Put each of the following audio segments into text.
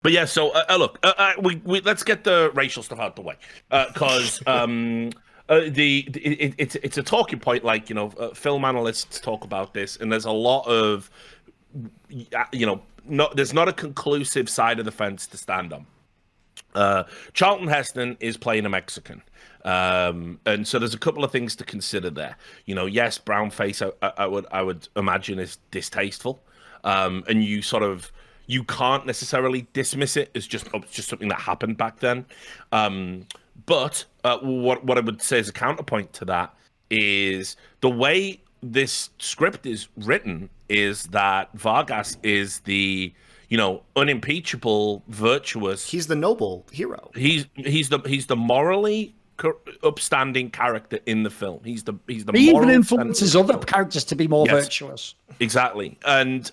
But yeah, so look, we let's get the racial stuff out the way, because it's a talking point. Like, film analysts talk about this, and there's a lot of, there's not a conclusive side of the fence to stand on. Charlton Heston is playing a Mexican. And so there's a couple of things to consider there. Yes, brown face, I would imagine, is distasteful. And you can't necessarily dismiss it as just something that happened back then. But what I would say as a counterpoint to that is the way this script is written is that Vargas is the unimpeachable, virtuous. He's the noble hero. He's the morally upstanding character in the film. He's the he even influences other characters to be more virtuous. Exactly, and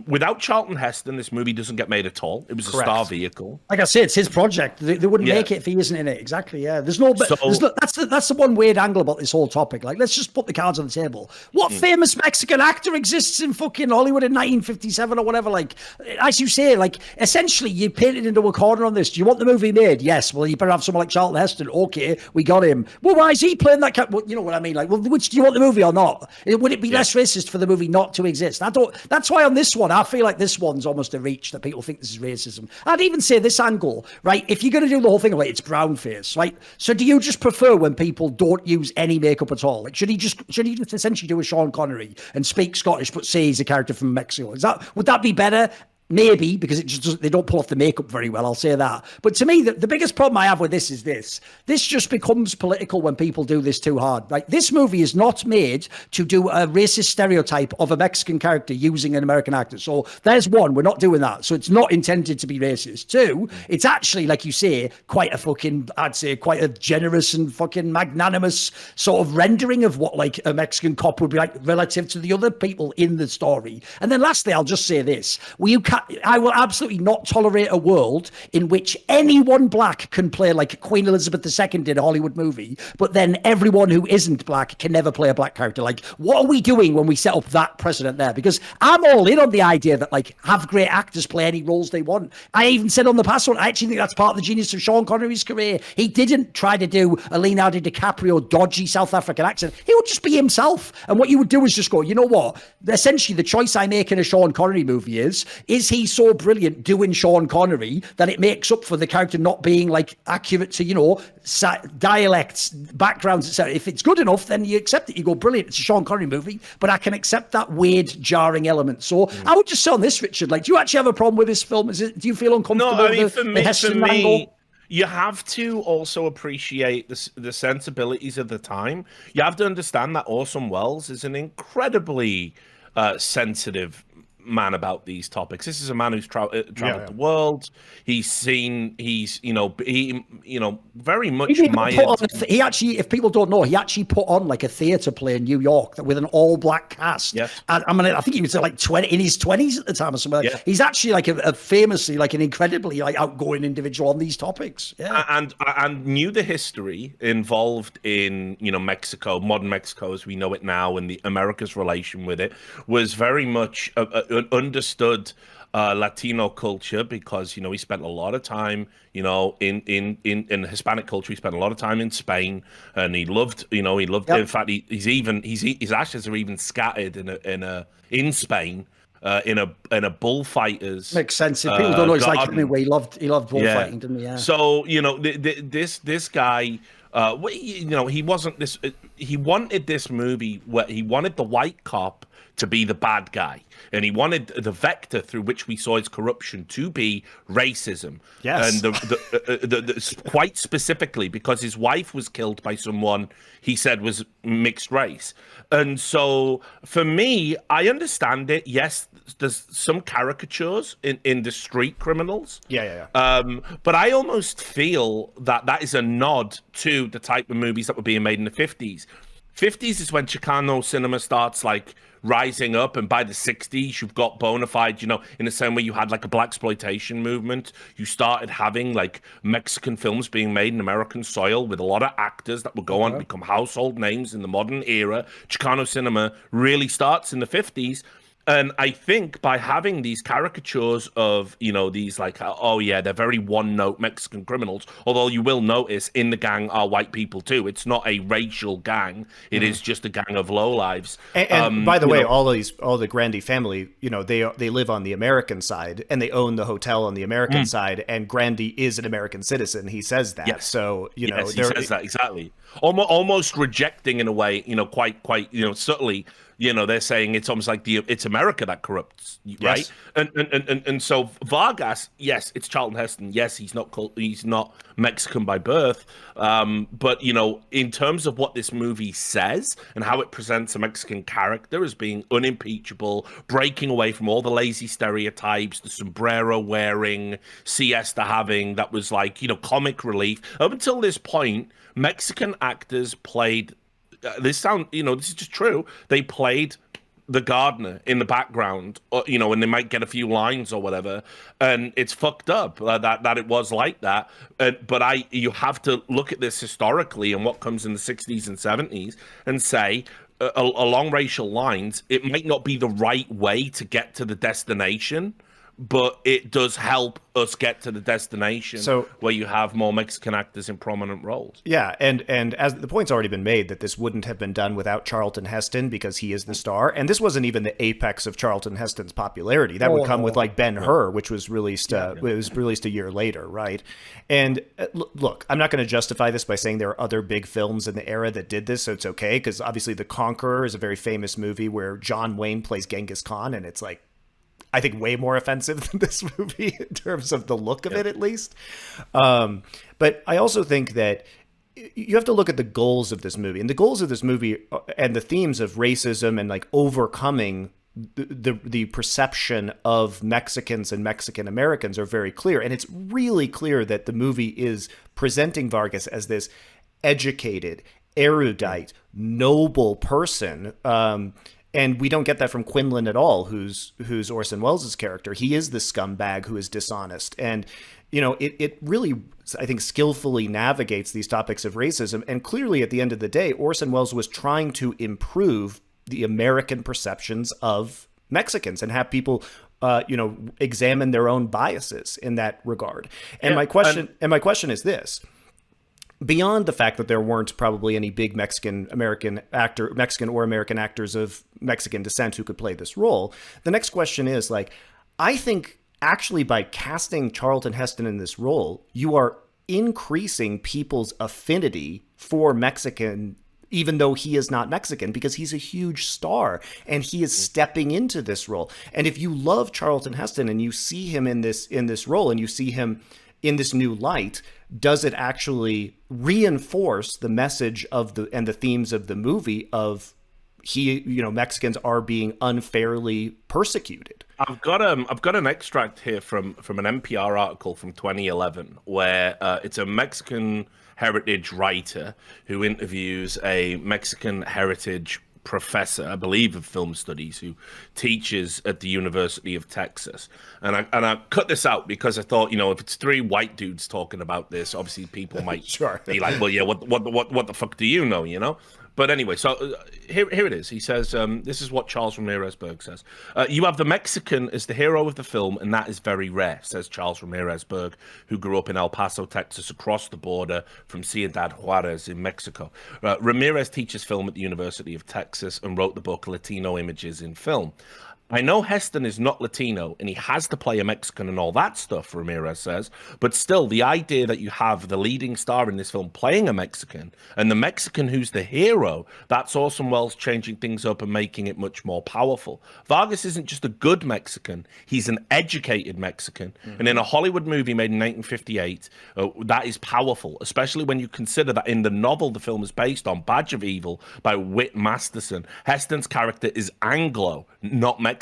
without Charlton Heston, this movie doesn't get made at all. It was a star vehicle. Like I said, it's his project. They wouldn't make it if he isn't in it. Exactly. Yeah. There's no. That's the one weird angle about this whole topic. Like, let's just put the cards on the table. What famous Mexican actor exists in fucking Hollywood in 1957 or whatever? Like, as you say, like, essentially you painted into a corner on this. Do you want the movie made? Yes. Well, you better have someone like Charlton Heston. Okay, we got him. Well, why is he playing that character? Well, you know what I mean? Like, well, which do you want the movie or not? Would it be less racist for the movie not to exist? That's why on this one, I feel like this one's almost a reach that people think this is racism. I'd even say this angle, right? If you're going to do the whole thing about it's brown face, right? So do you just prefer when people don't use any makeup at all? Like, should he just essentially do a Sean Connery and speak Scottish, but say he's a character from Mexico? Would that be better? Maybe, because they don't pull off the makeup very well, I'll say that. But to me, the biggest problem I have with this is this. This just becomes political when people do this too hard. Right? This movie is not made to do a racist stereotype of a Mexican character using an American actor. So there's one, we're not doing that. So it's not intended to be racist. Two, it's actually, like you say, quite a generous and fucking magnanimous sort of rendering of what like a Mexican cop would be like relative to the other people in the story. And then lastly, I'll just say this. I will absolutely not tolerate a world in which anyone black can play like Queen Elizabeth II did a Hollywood movie, but then everyone who isn't black can never play a black character. Like, what are we doing when we set up that precedent there? Because I'm all in on the idea that, like, have great actors play any roles they want. I even said on the past one, I actually think that's part of the genius of Sean Connery's career. He didn't try to do a Leonardo DiCaprio dodgy South African accent. He would just be himself. And what you would do is just go, you know what? Essentially, the choice I make in a Sean Connery movie is he's so brilliant doing Sean Connery that it makes up for the character not being like accurate to, dialects, backgrounds, etc. If it's good enough, then you accept it. You go, brilliant, it's a Sean Connery movie, but I can accept that weird, jarring element. So I would just say on this, Richard, like, do you actually have a problem with this film? Do you feel uncomfortable? No, I mean, with for me, you have to also appreciate the sensibilities of the time. You have to understand that Orson Welles is an incredibly sensitive man about these topics. This is a man who's traveled the world. He's very much he actually, if people don't know, he actually put on like a theater play in New York with an all-black cast. Yes. I think he was like in his 20s at the time or something. Yeah. He's actually like a famously like an incredibly like outgoing individual on these topics. Yeah. And knew the history involved in Mexico, modern Mexico as we know it now, and the America's relation with it was very much understood Latino culture, because he spent a lot of time in Hispanic culture. He spent a lot of time in Spain, and he loved Yep. In fact, his ashes are even scattered in Spain. In a bullfighters. Makes sense. If people don't know, it's like anyway, he loved bullfighting, didn't he? Yeah. So this guy, he wasn't this. He wanted this movie where he wanted the white cop to be the bad guy, and he wanted the vector through which we saw his corruption to be racism. Yes, and the quite specifically because his wife was killed by someone he said was mixed race. And so for me, I understand it. Yes, there's some caricatures in the street criminals. Yeah. But I almost feel that is a nod to the type of movies that were being made in the 50s. 50s is when Chicano cinema starts like rising up, and by the 60s you've got bona fide, in the same way you had like a blaxploitation movement, you started having like Mexican films being made in American soil with a lot of actors that would go on to become household names in the modern era. Chicano cinema really starts in the 50s. And I think by having these caricatures of, these like, oh yeah, they're very one-note Mexican criminals, although you will notice in the gang are white people too. It's not a racial gang. It is just a gang of lowlives. And by the way, all the Grandy family, they live on the American side and they own the hotel on the American side, and Grandy is an American citizen. He says that. Yes. So, he says that exactly. Almost rejecting in a way, quite subtly. They're saying it's almost like it's America that corrupts, right? Yes. And so Vargas, yes, it's Charlton Heston. Yes, he's not Mexican by birth, but in terms of what this movie says and how it presents a Mexican character as being unimpeachable, breaking away from all the lazy stereotypes, the sombrero wearing, siesta having, that was like comic relief. Up until this point, Mexican actors played. This is just true. They played the gardener in the background, and they might get a few lines or whatever, and it's fucked up that it was like that. But you have to look at this historically and what comes in the 60s and 70s and say, along racial lines, it might not be the right way to get to the destination, but it does help us get to the destination where you have more Mexican actors in prominent roles. Yeah, and as the point's already been made that this wouldn't have been done without Charlton Heston because he is the star, and this wasn't even the apex of Charlton Heston's popularity. That would come with like Ben-Hur, which was released it was released a year later, right? And look, I'm not going to justify this by saying there are other big films in the era that did this, so it's okay, because obviously The Conqueror is a very famous movie where John Wayne plays Genghis Khan, and it's like, I think, way more offensive than this movie in terms of the look of it, at least. But I also think that you have to look at the goals of this movie. And the goals of this movie and the themes of racism and like overcoming the perception of Mexicans and Mexican Americans are very clear. And it's really clear that the movie is presenting Vargas as this educated, erudite, noble person. And we don't get that from Quinlan at all, who's Orson Welles' character. He is the scumbag who is dishonest. And, it really, I think, skillfully navigates these topics of racism. And clearly, at the end of the day, Orson Welles was trying to improve the American perceptions of Mexicans and have people, examine their own biases in that regard. And my question is this. Beyond the fact that there weren't probably any big Mexican or American actors of Mexican descent who could play this role, the next question is, like, I think actually by casting Charlton Heston in this role, you are increasing people's affinity for Mexican, even though he is not Mexican, because he's a huge star and he is stepping into this role. And if you love Charlton Heston and you see him in this role and you see him in this new light, does it actually reinforce the message of the themes of the movie of Mexicans are being unfairly persecuted? I've got an extract here from an NPR article from 2011 where it's a Mexican heritage writer who interviews a Mexican heritage professor, I believe, of film studies, who teaches at the University of Texas. And I cut this out because I thought, if it's three white dudes talking about this, obviously people might be like, well, yeah, what the fuck do you know? But anyway, so here it is. He says, this is what Charles Ramirez-Berg says. You have the Mexican as the hero of the film, and that is very rare, says Charles Ramirez-Berg, who grew up in El Paso, Texas, across the border from Ciudad Juarez in Mexico. Ramirez teaches film at the University of Texas and wrote the book Latino Images in Film. I know Heston is not Latino and he has to play a Mexican and all that stuff, Ramirez says, but still the idea that you have the leading star in this film playing a Mexican and the Mexican who's the hero, that's Orson Welles changing things up and making it much more powerful. Vargas isn't just a good Mexican, he's an educated Mexican. Mm-hmm. And in a Hollywood movie made in 1958, that is powerful, especially when you consider that in the novel the film is based on, Badge of Evil by Whit Masterson, Heston's character is Anglo, not Mexican.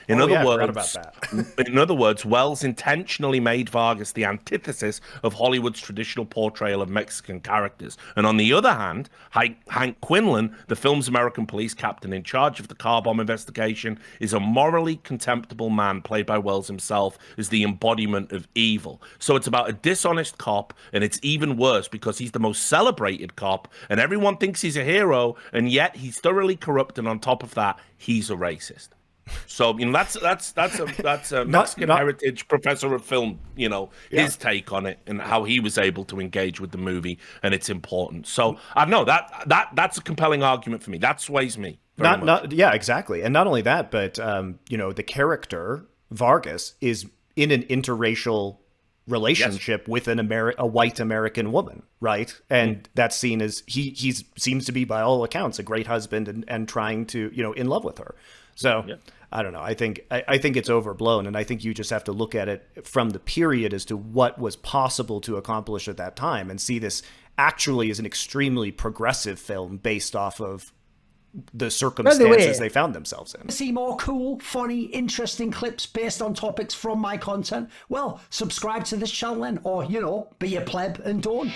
In other words, Welles intentionally made Vargas the antithesis of Hollywood's traditional portrayal of Mexican characters. And on the other hand, Hank Quinlan, the film's American police captain in charge of the car bomb investigation, is a morally contemptible man played by Welles himself as the embodiment of evil. So it's about a dishonest cop, and it's even worse because he's the most celebrated cop, and everyone thinks he's a hero, and yet he's thoroughly corrupt, and on top of that, he's a racist. So that's a Mexican heritage professor of film, his take on it and how he was able to engage with the movie and its importance. So I know that's a compelling argument for me. That sways me. Yeah, exactly. And not only that, but the character Vargas is in an interracial relationship with a white American woman, right? And that's seen as he seems to be, by all accounts, a great husband and trying to, in love with her. So I don't know. I think it's overblown, and I think you just have to look at it from the period as to what was possible to accomplish at that time, and see this actually as an extremely progressive film based off of the circumstances they found themselves in. See more cool, funny, interesting clips based on topics from my content? Well, subscribe to this channel then, or, be a pleb and don't.